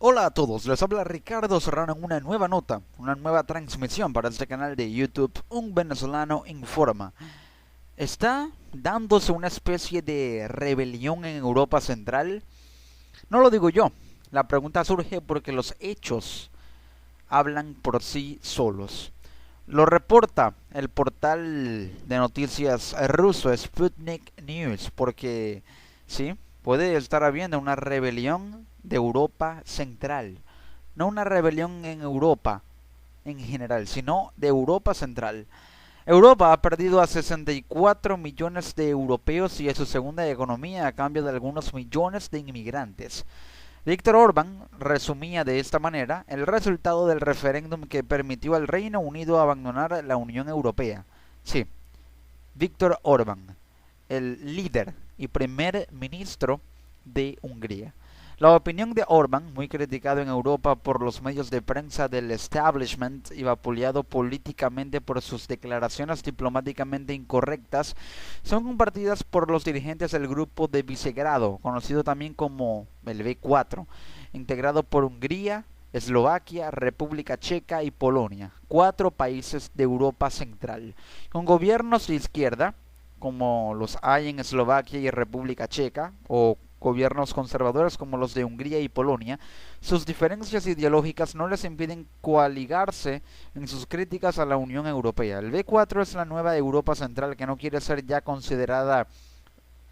Hola a todos, les habla Ricardo Serrano en una nueva nota, una nueva transmisión para este canal de YouTube, Un Venezolano Informa. ¿Está dándose una especie de rebelión en Europa Central? No lo digo yo, la pregunta surge porque los hechos hablan por sí solos. Lo reporta el portal de noticias ruso Sputnik News, porque sí, puede estar habiendo una rebelión de Europa Central. No una rebelión en Europa en general, sino de Europa Central. Europa ha perdido a 64 millones de europeos y a su segunda economía a cambio de algunos millones de inmigrantes. Víctor Orbán resumía de esta manera el resultado del referéndum que permitió al Reino Unido abandonar la Unión Europea. Sí, Víctor Orbán, el líder y primer ministro de Hungría. La opinión de Orbán, muy criticado en Europa por los medios de prensa del establishment y vapuleado políticamente por sus declaraciones diplomáticamente incorrectas, son compartidas por los dirigentes del grupo de Visegrado, conocido también como el B4, integrado por Hungría, Eslovaquia, República Checa y Polonia, 4 países de Europa Central, con gobiernos de izquierda, como los hay en Eslovaquia y República Checa, o gobiernos conservadores como los de Hungría y Polonia. Sus diferencias ideológicas no les impiden coaligarse en sus críticas a la Unión Europea. El B4 es la nueva Europa Central que no quiere ser ya considerada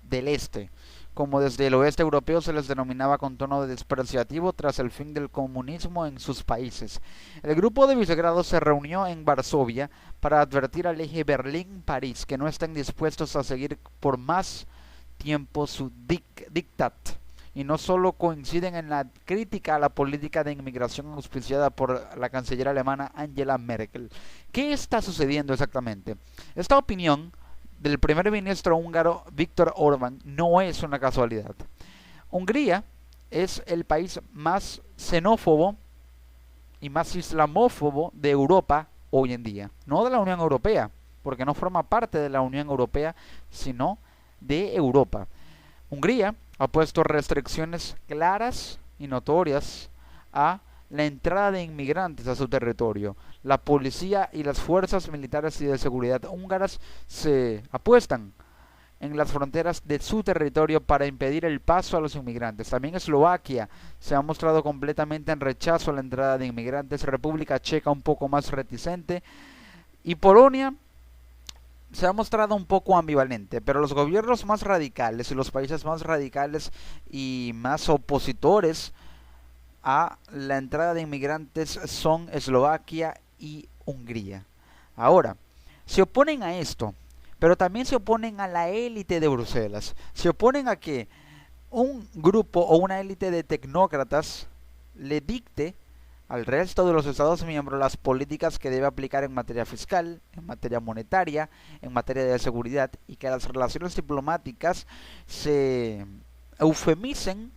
del Este, como desde el oeste europeo se les denominaba con tono despreciativo tras el fin del comunismo en sus países. El grupo de Visegrado se reunió en Varsovia para advertir al eje Berlín-París que no estén dispuestos a seguir por más tiempo su dictat, y no solo coinciden en la crítica a la política de inmigración auspiciada por la canciller alemana Angela Merkel. ¿Qué está sucediendo exactamente? Esta opinión del primer ministro húngaro Viktor Orbán no es una casualidad. Hungría es el país más xenófobo y más islamófobo de Europa hoy en día, no de la Unión Europea, porque no forma parte de la Unión Europea, sino de Europa. Hungría ha puesto restricciones claras y notorias a la entrada de inmigrantes a su territorio. La policía y las fuerzas militares y de seguridad húngaras se apuestan en las fronteras de su territorio para impedir el paso a los inmigrantes. También Eslovaquia se ha mostrado completamente en rechazo a la entrada de inmigrantes. República Checa un poco más reticente. Y Polonia se ha mostrado un poco ambivalente, pero los gobiernos más radicales y los países más radicales y más opositores a la entrada de inmigrantes son Eslovaquia y Hungría. Ahora, se oponen a esto, pero también se oponen a la élite de Bruselas. Se oponen a que un grupo o una élite de tecnócratas le dicte al resto de los Estados miembros las políticas que debe aplicar en materia fiscal, en materia monetaria, en materia de seguridad, y que las relaciones diplomáticas se eufemicen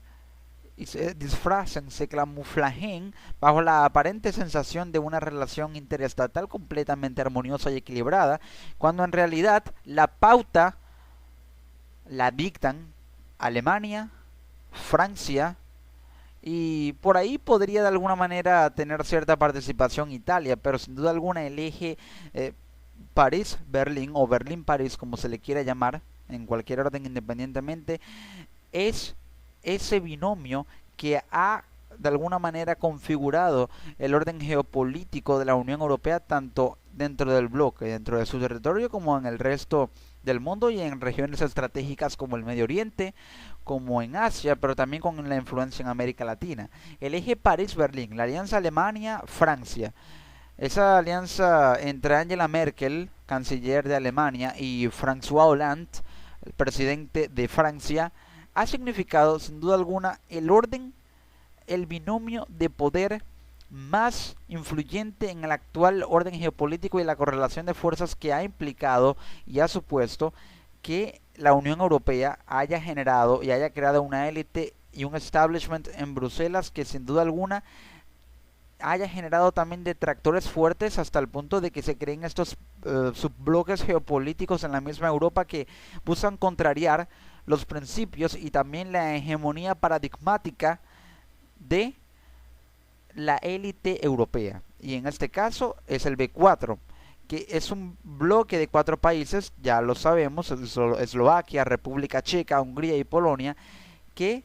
y se disfracen, se camuflajen bajo la aparente sensación de una relación interestatal completamente armoniosa y equilibrada, cuando en realidad la pauta la dictan Alemania, Francia, y por ahí podría de alguna manera tener cierta participación Italia, pero sin duda alguna el eje París-Berlín o Berlín-París, como se le quiera llamar, en cualquier orden independientemente, es ese binomio que ha de alguna manera configurado el orden geopolítico de la Unión Europea, tanto dentro del bloque, dentro de su territorio, como en el resto del mundo y en regiones estratégicas como el Medio Oriente, como en Asia, pero también con la influencia en América Latina. El eje París-Berlín, la alianza Alemania-Francia, esa alianza entre Angela Merkel, canciller de Alemania, y François Hollande, el presidente de Francia, ha significado sin duda alguna el orden, el binomio de poder más influyente en el actual orden geopolítico y la correlación de fuerzas que ha implicado y ha supuesto que la Unión Europea haya generado y haya creado una élite y un establishment en Bruselas que sin duda alguna haya generado también detractores fuertes hasta el punto de que se creen estos subbloques geopolíticos en la misma Europa que buscan contrariar los principios y también la hegemonía paradigmática de la élite europea, y en este caso es el B4, que es un bloque de 4 países, ya lo sabemos, Eslovaquia, República Checa, Hungría y Polonia, que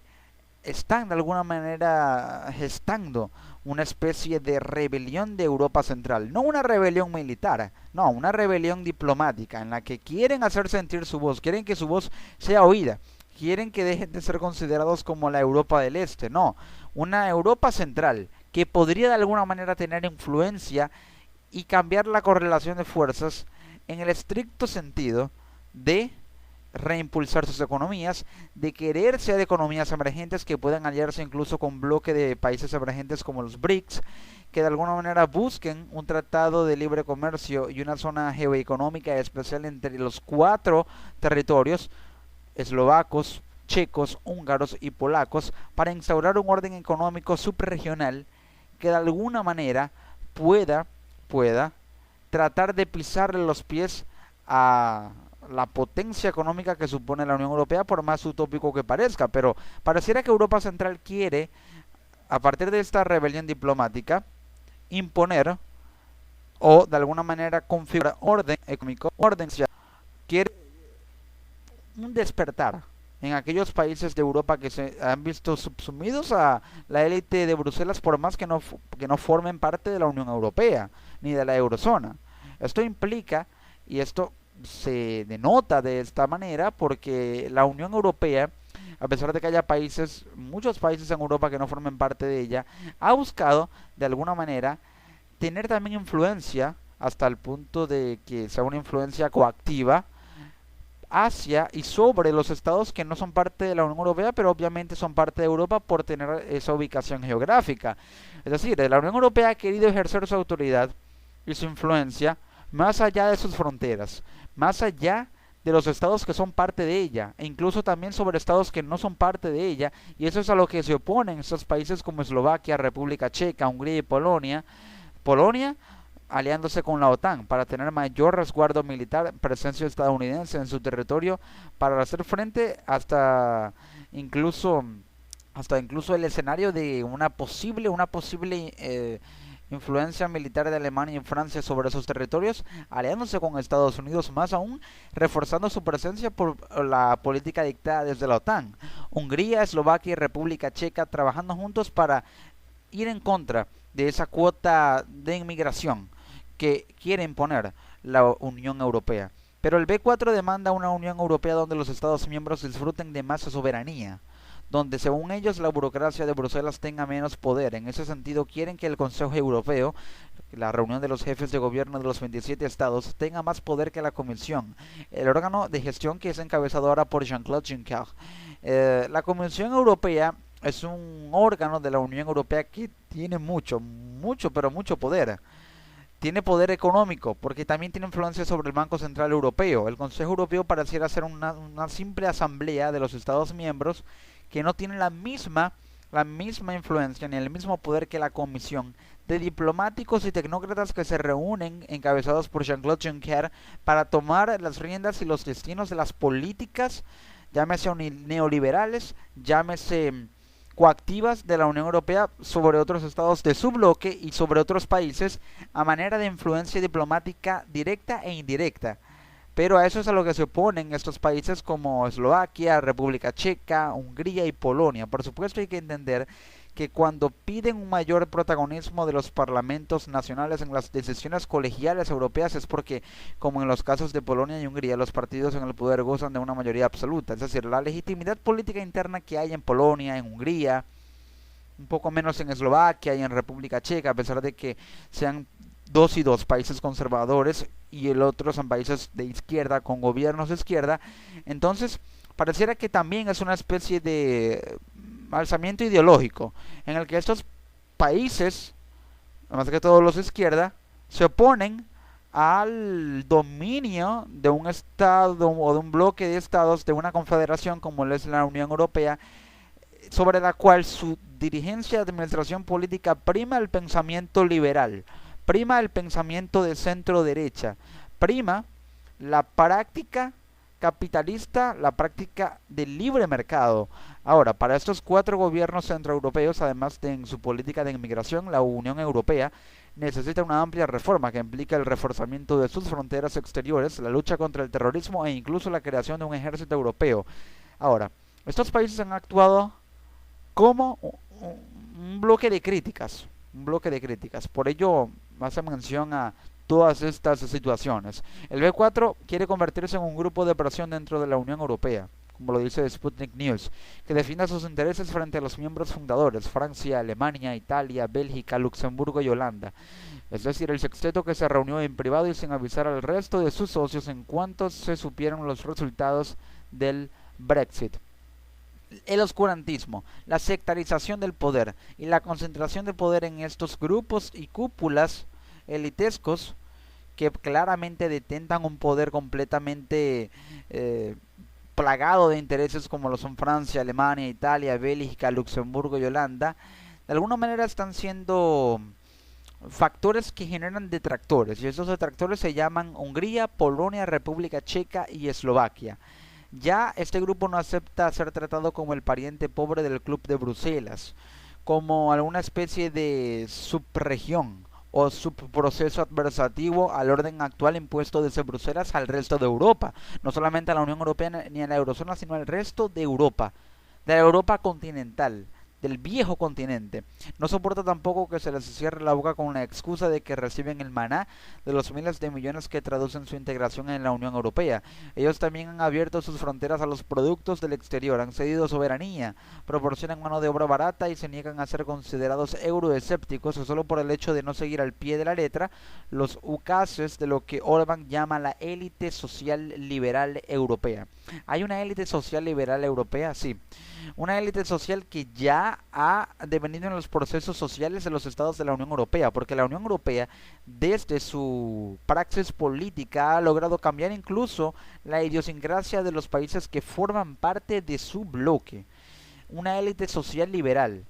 están de alguna manera gestando una especie de rebelión de Europa Central. No una rebelión militar, no, una rebelión diplomática en la que quieren hacer sentir su voz, quieren que su voz sea oída, quieren que dejen de ser considerados como la Europa del Este, no, una Europa Central que podría de alguna manera tener influencia y cambiar la correlación de fuerzas en el estricto sentido de reimpulsar sus economías, de querer ser economías emergentes que puedan aliarse incluso con bloque de países emergentes como los BRICS, que de alguna manera busquen un tratado de libre comercio y una zona geoeconómica especial entre los 4 territorios eslovacos, checos, húngaros y polacos para instaurar un orden económico subregional que de alguna manera pueda tratar de pisarle los pies a la potencia económica que supone la Unión Europea, por más utópico que parezca, pero pareciera que Europa Central quiere, a partir de esta rebelión diplomática, imponer o de alguna manera configurar orden económico, orden social, quiere un despertar en aquellos países de Europa que se han visto subsumidos a la élite de Bruselas, por más que no formen parte de la Unión Europea ni de la eurozona. Esto implica, y esto se denota de esta manera, porque la Unión Europea, a pesar de que haya países, muchos países en Europa que no formen parte de ella, ha buscado de alguna manera tener también influencia, hasta el punto de que sea una influencia coactiva hacia y sobre los estados que no son parte de la Unión Europea, pero obviamente son parte de Europa por tener esa ubicación geográfica. Es decir, la Unión Europea ha querido ejercer su autoridad y su influencia más allá de sus fronteras, más allá de los estados que son parte de ella, e incluso también sobre estados que no son parte de ella, y eso es a lo que se oponen estos países como Eslovaquia, República Checa, Hungría y Polonia. Polonia aliándose con la OTAN para tener mayor resguardo militar, presencia estadounidense en su territorio, para hacer frente incluso incluso el escenario de una posible influencia militar de Alemania y Francia sobre esos territorios, aliándose con Estados Unidos, más aún reforzando su presencia por la política dictada desde la OTAN. Hungría, Eslovaquia y República Checa trabajando juntos para ir en contra de esa cuota de inmigración que quiere imponer la Unión Europea. Pero el B4 demanda una Unión Europea donde los Estados miembros disfruten de más soberanía, donde según ellos la burocracia de Bruselas tenga menos poder. En ese sentido quieren que el Consejo Europeo, la reunión de los jefes de gobierno de los 27 estados, tenga más poder que la Comisión, el órgano de gestión que es encabezado ahora por Jean-Claude Juncker. La Comisión Europea es un órgano de la Unión Europea que tiene mucho poder. Tiene poder económico, porque también tiene influencia sobre el Banco Central Europeo. El Consejo Europeo pareciera ser una simple asamblea de los Estados miembros que no tiene la misma influencia ni el mismo poder que la Comisión, de diplomáticos y tecnócratas que se reúnen, encabezados por Jean-Claude Juncker, para tomar las riendas y los destinos de las políticas, llámese neoliberales, llámese coactivas de la Unión Europea sobre otros estados de su bloque y sobre otros países a manera de influencia diplomática directa e indirecta. Pero a eso es a lo que se oponen estos países como Eslovaquia, República Checa, Hungría y Polonia. Por supuesto hay que entender que cuando piden un mayor protagonismo de los parlamentos nacionales en las decisiones colegiales europeas es porque, como en los casos de Polonia y Hungría, los partidos en el poder gozan de una mayoría absoluta. Es decir, la legitimidad política interna que hay en Polonia, en Hungría, un poco menos en Eslovaquia y en República Checa, a pesar de que sean 2 y 2 países conservadores y el otro son países de izquierda con gobiernos de izquierda. Entonces pareciera que también es una especie de alzamiento ideológico en el que estos países, más que todos los de izquierda, se oponen al dominio de un estado o de un bloque de estados, de una confederación como es la Unión Europea, sobre la cual su dirigencia de administración política prima el pensamiento liberal, prima el pensamiento de centro derecha, prima la práctica capitalista, la práctica del libre mercado, Ahora, para estos cuatro gobiernos centroeuropeos, además de en su política de inmigración, la Unión Europea necesita una amplia reforma que implica el reforzamiento de sus fronteras exteriores, la lucha contra el terrorismo e incluso la creación de un ejército europeo. Ahora, estos países han actuado como un bloque de críticas, un bloque de críticas. Por ello, hace mención a todas estas situaciones. El B4 quiere convertirse en un grupo de presión dentro de la Unión Europea, como lo dice Sputnik News, que defienda sus intereses frente a los miembros fundadores, Francia, Alemania, Italia, Bélgica, Luxemburgo y Holanda. Es decir, el sexteto que se reunió en privado y sin avisar al resto de sus socios en cuanto se supieron los resultados del Brexit. El oscurantismo, la sectarización del poder y la concentración de poder en estos grupos y cúpulas elitescos que claramente detentan un poder completamente plagado de intereses como lo son Francia, Alemania, Italia, Bélgica, Luxemburgo y Holanda, de alguna manera están siendo factores que generan detractores, y esos detractores se llaman Hungría, Polonia, República Checa y Eslovaquia. Ya este grupo no acepta ser tratado como el pariente pobre del Club de Bruselas, como alguna especie de subregión o subproceso adversativo al orden actual impuesto desde Bruselas al resto de Europa, no solamente a la Unión Europea ni a la Eurozona, sino al resto de Europa, de la Europa continental, del viejo continente. No soporta tampoco que se les cierre la boca con la excusa de que reciben el maná de los miles de millones que traducen su integración en la Unión Europea. Ellos también han abierto sus fronteras a los productos del exterior, han cedido soberanía, proporcionan mano de obra barata y se niegan a ser considerados euroescépticos solo por el hecho de no seguir al pie de la letra los ucases de lo que Orbán llama la élite social liberal europea. ¿Hay una élite social liberal europea? Sí. Una élite social que ya ha devenido en los procesos sociales de los estados de la Unión Europea, porque la Unión Europea desde su praxis política ha logrado cambiar incluso la idiosincrasia de los países que forman parte de su bloque. Una élite social liberal,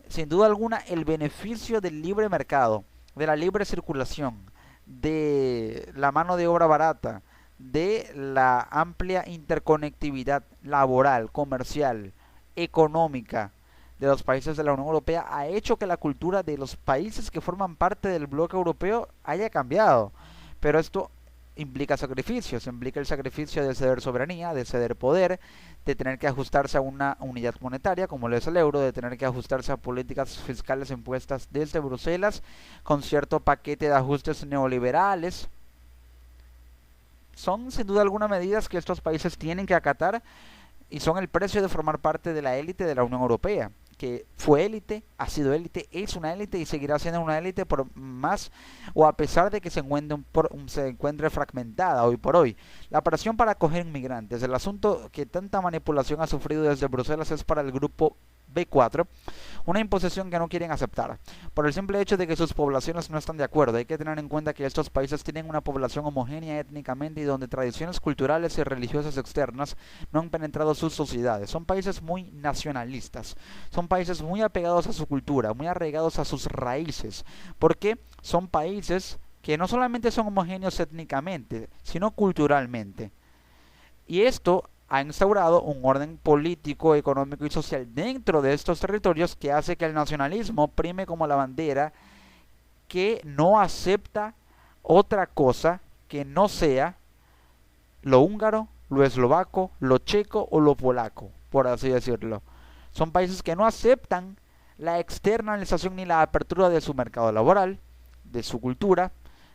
sin duda alguna el beneficio del libre mercado, de la libre circulación, de la mano de obra barata, de la amplia interconectividad laboral, comercial, económica de los países de la Unión Europea ha hecho que la cultura de los países que forman parte del bloque europeo haya cambiado. Pero esto implica sacrificios, implica el sacrificio de ceder soberanía, de ceder poder, de tener que ajustarse a una unidad monetaria como lo es el euro, de tener que ajustarse a políticas fiscales impuestas desde Bruselas con cierto paquete de ajustes neoliberales. Son sin duda algunas medidas que estos países tienen que acatar y son el precio de formar parte de la élite de la Unión Europea, que fue élite, ha sido élite, es una élite y seguirá siendo una élite por más o a pesar de que se encuentre fragmentada hoy por hoy. La presión para acoger inmigrantes, el asunto que tanta manipulación ha sufrido desde Bruselas es para el grupo B4, una imposición que no quieren aceptar, por el simple hecho de que sus poblaciones no están de acuerdo. Hay que tener en cuenta que estos países tienen una población homogénea étnicamente y donde tradiciones culturales y religiosas externas no han penetrado sus sociedades. Son países muy nacionalistas, son países muy apegados a su cultura, muy arraigados a sus raíces, porque son países que no solamente son homogéneos étnicamente, sino culturalmente. Y esto ha instaurado un orden político, económico y social dentro de estos territorios que hace que el nacionalismo prime como la bandera, que no acepta otra cosa que no sea lo húngaro, lo eslovaco, lo checo o lo polaco, por así decirlo. Son países que no aceptan la externalización ni la apertura de su mercado laboral, de su cultura,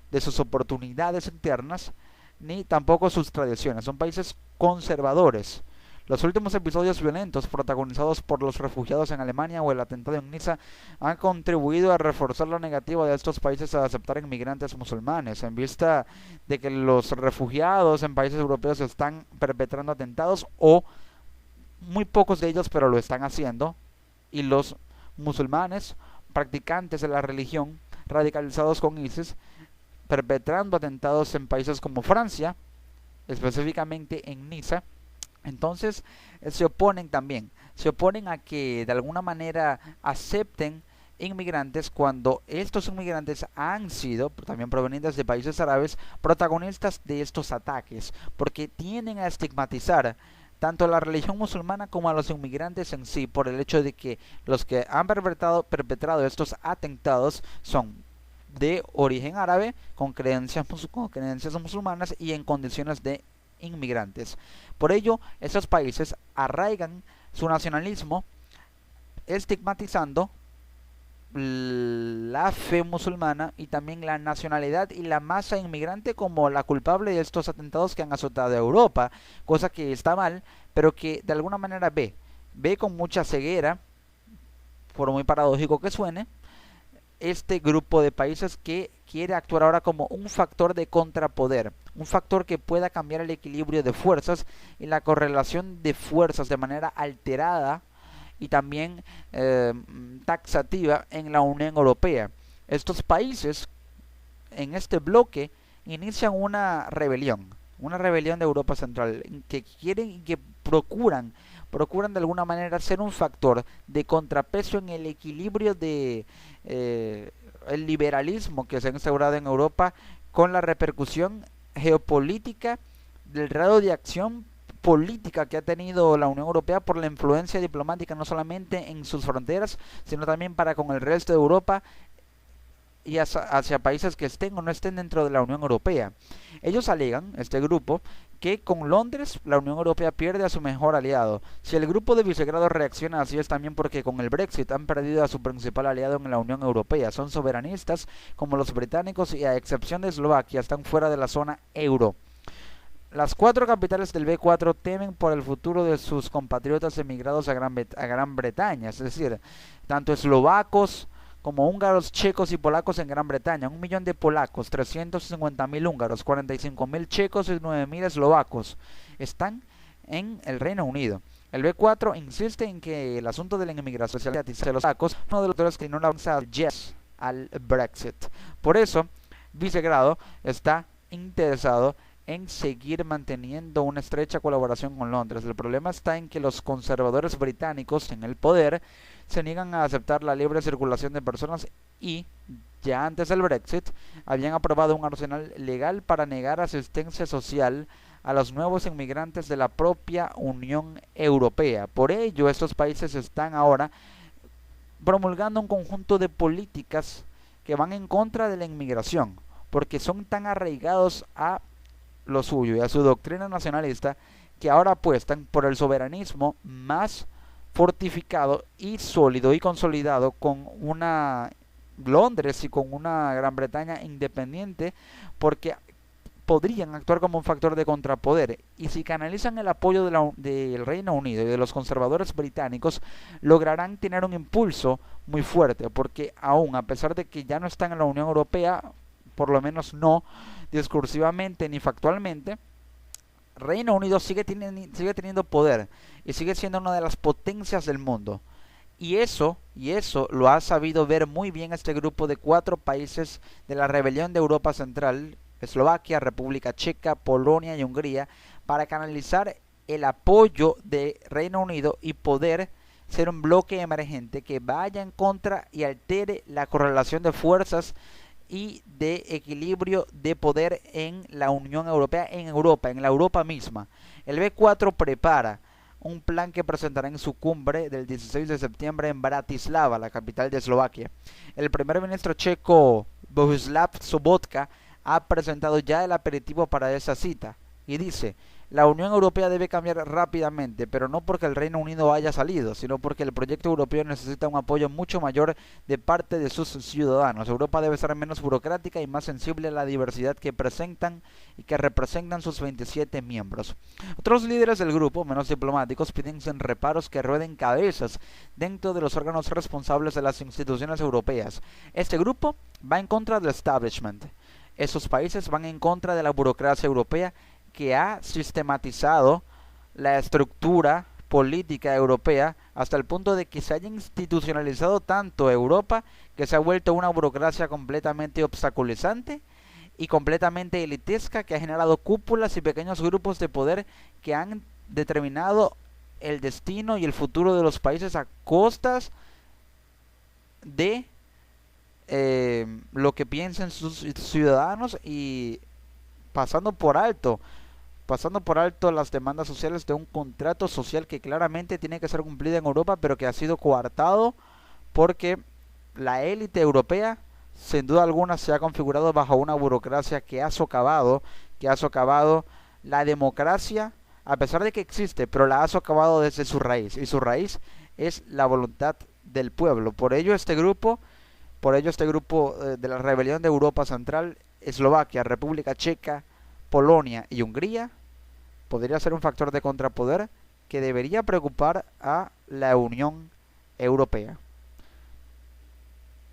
de sus oportunidades internas, ni tampoco sus tradiciones. Son países conservadores. Los últimos episodios violentos protagonizados por los refugiados en Alemania o el atentado en Niza han contribuido a reforzar la negativa de estos países a aceptar inmigrantes musulmanes, en vista de que los refugiados en países europeos están perpetrando atentados, o muy pocos de ellos, pero lo están haciendo, y los musulmanes practicantes de la religión radicalizados con ISIS perpetrando atentados en países como Francia, específicamente en Niza. Entonces se oponen también, se oponen a que de alguna manera acepten inmigrantes cuando estos inmigrantes han sido, también provenientes de países árabes, protagonistas de estos ataques, porque tienden a estigmatizar tanto a la religión musulmana como a los inmigrantes en sí, por el hecho de que los que han perpetrado estos atentados son de origen árabe, con creencias musulmanas y en condiciones de inmigrantes. Por ello, estos países arraigan su nacionalismo estigmatizando la fe musulmana y también la nacionalidad y la masa inmigrante como la culpable de estos atentados que han azotado a Europa, cosa que está mal, pero que de alguna manera ve con mucha ceguera, por muy paradójico que suene, este grupo de países que quiere actuar ahora como un factor de contrapoder, un factor que pueda cambiar el equilibrio de fuerzas y la correlación de fuerzas de manera alterada y también taxativa en la Unión Europea. Estos países en este bloque inician una rebelión de Europa Central que quieren y que procuran de alguna manera ser un factor de contrapeso en el equilibrio de el liberalismo que se ha instaurado en Europa con la repercusión geopolítica del grado de acción política que ha tenido la Unión Europea por la influencia diplomática no solamente en sus fronteras, sino también para con el resto de Europa y hacia países que estén o no estén dentro de la Unión Europea. Ellos alegan, este grupo, que con Londres la Unión Europea pierde a su mejor aliado. Si el grupo de Visegrado reacciona así es también porque con el Brexit han perdido a su principal aliado en la Unión Europea. Son soberanistas como los británicos y a excepción de Eslovaquia están fuera de la zona euro. Las 4 capitales del B4 temen por el futuro de sus compatriotas emigrados a Gran Bretaña, es decir, tanto eslovacos como húngaros, checos y polacos en Gran Bretaña. 1 millón de polacos, 350.000 húngaros, 45.000 checos y 9.000 eslovacos están en el Reino Unido. El B4 insiste en que el asunto de la inmigración de los polacos es uno de los factores que no avanza al Brexit. Por eso, Visegrado está interesado en seguir manteniendo una estrecha colaboración con Londres. El problema está en que los conservadores británicos en el poder se niegan a aceptar la libre circulación de personas y, ya antes del Brexit, habían aprobado un arsenal legal para negar asistencia social a los nuevos inmigrantes de la propia Unión Europea. Por ello, estos países están ahora promulgando un conjunto de políticas que van en contra de la inmigración, porque son tan arraigados a lo suyo y a su doctrina nacionalista que ahora apuestan por el soberanismo más fortificado y sólido y consolidado con una Londres y con una Gran Bretaña independiente, porque podrían actuar como un factor de contrapoder, y si canalizan el apoyo del Reino Unido y de los conservadores británicos, lograrán tener un impulso muy fuerte, porque aún a pesar de que ya no están en la Unión Europea, por lo menos no discursivamente ni factualmente, Reino Unido sigue teniendo poder y sigue siendo una de las potencias del mundo. Y eso lo ha sabido ver muy bien este grupo de 4 países de la rebelión de Europa Central, Eslovaquia, República Checa, Polonia y Hungría, para canalizar el apoyo de Reino Unido y poder ser un bloque emergente que vaya en contra y altere la correlación de fuerzas y de equilibrio de poder en la Unión Europea, en la Europa misma. El B4 prepara un plan que presentará en su cumbre del 16 de septiembre en Bratislava, la capital de Eslovaquia. El primer ministro checo Bohuslav Sobotka ha presentado ya el aperitivo para esa cita y dice: la Unión Europea debe cambiar rápidamente, pero no porque el Reino Unido haya salido, sino porque el proyecto europeo necesita un apoyo mucho mayor de parte de sus ciudadanos. Europa debe ser menos burocrática y más sensible a la diversidad que presentan y que representan sus 27 miembros. Otros líderes del grupo, menos diplomáticos, piden sin reparos que rueden cabezas dentro de los órganos responsables de las instituciones europeas. Este grupo va en contra del establishment. Esos países van en contra de la burocracia europea, que ha sistematizado la estructura política europea hasta el punto de que se haya institucionalizado tanto Europa que se ha vuelto una burocracia completamente obstaculizante y completamente elitesca, que ha generado cúpulas y pequeños grupos de poder que han determinado el destino y el futuro de los países a costas de lo que piensen sus ciudadanos, y pasando por alto pasando por alto las demandas sociales de un contrato social que claramente tiene que ser cumplido en Europa, pero que ha sido coartado porque la élite europea, sin duda alguna, se ha configurado bajo una burocracia que ha socavado la democracia, a pesar de que existe, pero la ha socavado desde su raíz, y su raíz es la voluntad del pueblo. Por ello este grupo de la rebelión de Europa Central, Eslovaquia, República Checa, Polonia y Hungría, podría ser un factor de contrapoder que debería preocupar a la Unión Europea.